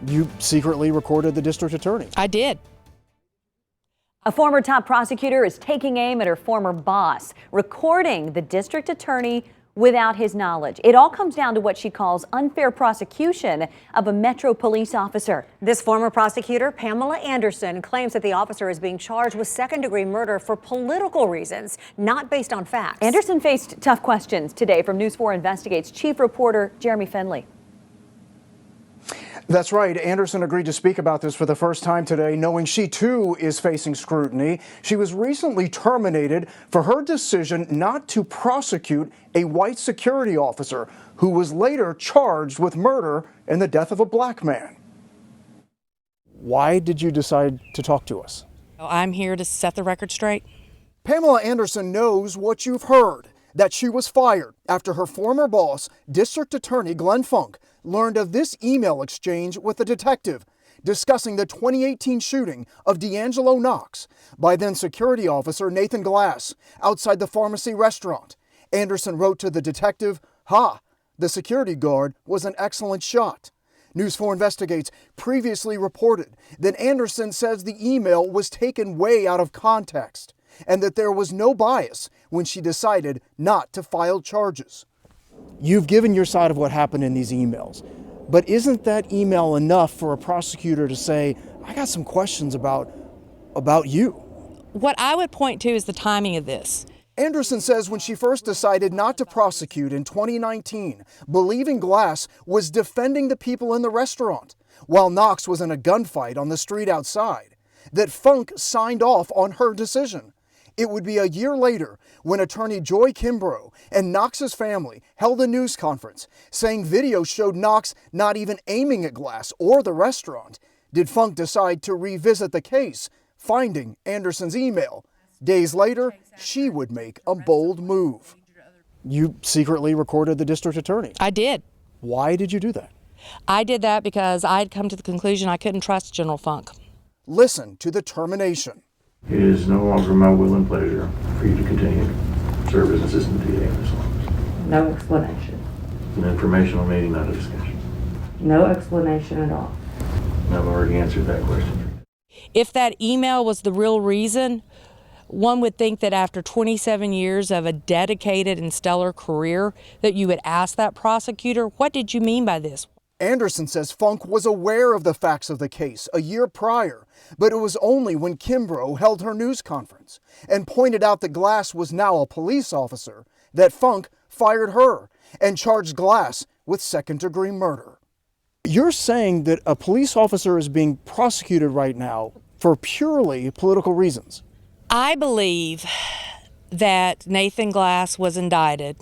You secretly recorded the district attorney. I did. A former top prosecutor is taking aim at her former boss, recording the district attorney without his knowledge. It all comes down to what she calls unfair prosecution of a Metro police officer. This former prosecutor, Pamela Anderson, claims that the officer is being charged with second-degree murder for political reasons, not based on facts. Anderson faced tough questions today from News 4 Investigates chief reporter Jeremy Finley. That's right. Anderson agreed to speak about this for the first time today, knowing she too is facing scrutiny. She was recently terminated for her decision not to prosecute a white security officer who was later charged with murder and the death of a black man. Why did you decide to talk to us? I'm here to set the record straight. Pamela Anderson knows what you've heard, that she was fired after her former boss, District Attorney Glenn Funk, learned of this email exchange with a detective discussing the 2018 shooting of D'Angelo Knox by then security officer Nathan Glass outside the Pharmacy restaurant. Anderson wrote to the detective, "Ha, the security guard was an excellent shot." News 4 Investigates previously reported that Anderson says the email was taken way out of context and that there was no bias when she decided not to file charges. You've given your side of what happened in these emails, but isn't that email enough for a prosecutor to say, I got some questions about you? What I would point to is the timing of this. Anderson says when she first decided not to prosecute in 2019, believing Glass was defending the people in the restaurant while Knox was in a gunfight on the street outside, that Funk signed off on her decision. It would be a year later when attorney Joy Kimbrough and Knox's family held a news conference saying video showed Knox not even aiming at Glass or the restaurant. Did Funk decide to revisit the case, finding Anderson's email? Days later, she would make a bold move. You secretly recorded the district attorney. I did. Why did you do that? I did that because I had come to the conclusion I couldn't trust General Funk. Listen to the termination. It is no longer my will and pleasure for you to continue to serve as assistant DA in this office. No explanation. It's an informational meeting, not a discussion. No explanation at all. I've already answered that question. If that email was the real reason, one would think that after 27 years of a dedicated and stellar career that you would ask that prosecutor, what did you mean by this? Anderson says Funk was aware of the facts of the case a year prior, but it was only when Kimbrough held her news conference and pointed out that Glass was now a police officer that Funk fired her and charged Glass with second-degree murder. You're saying that a police officer is being prosecuted right now for purely political reasons? I believe that Nathan Glass was indicted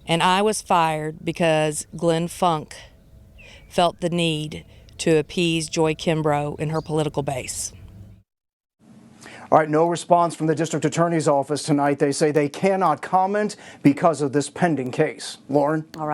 and I was fired because Glenn Funk felt the need to appease Joy Kimbrough and her political base. All right, no response from the district attorney's office tonight. They say they cannot comment because of this pending case. Lauren? All right.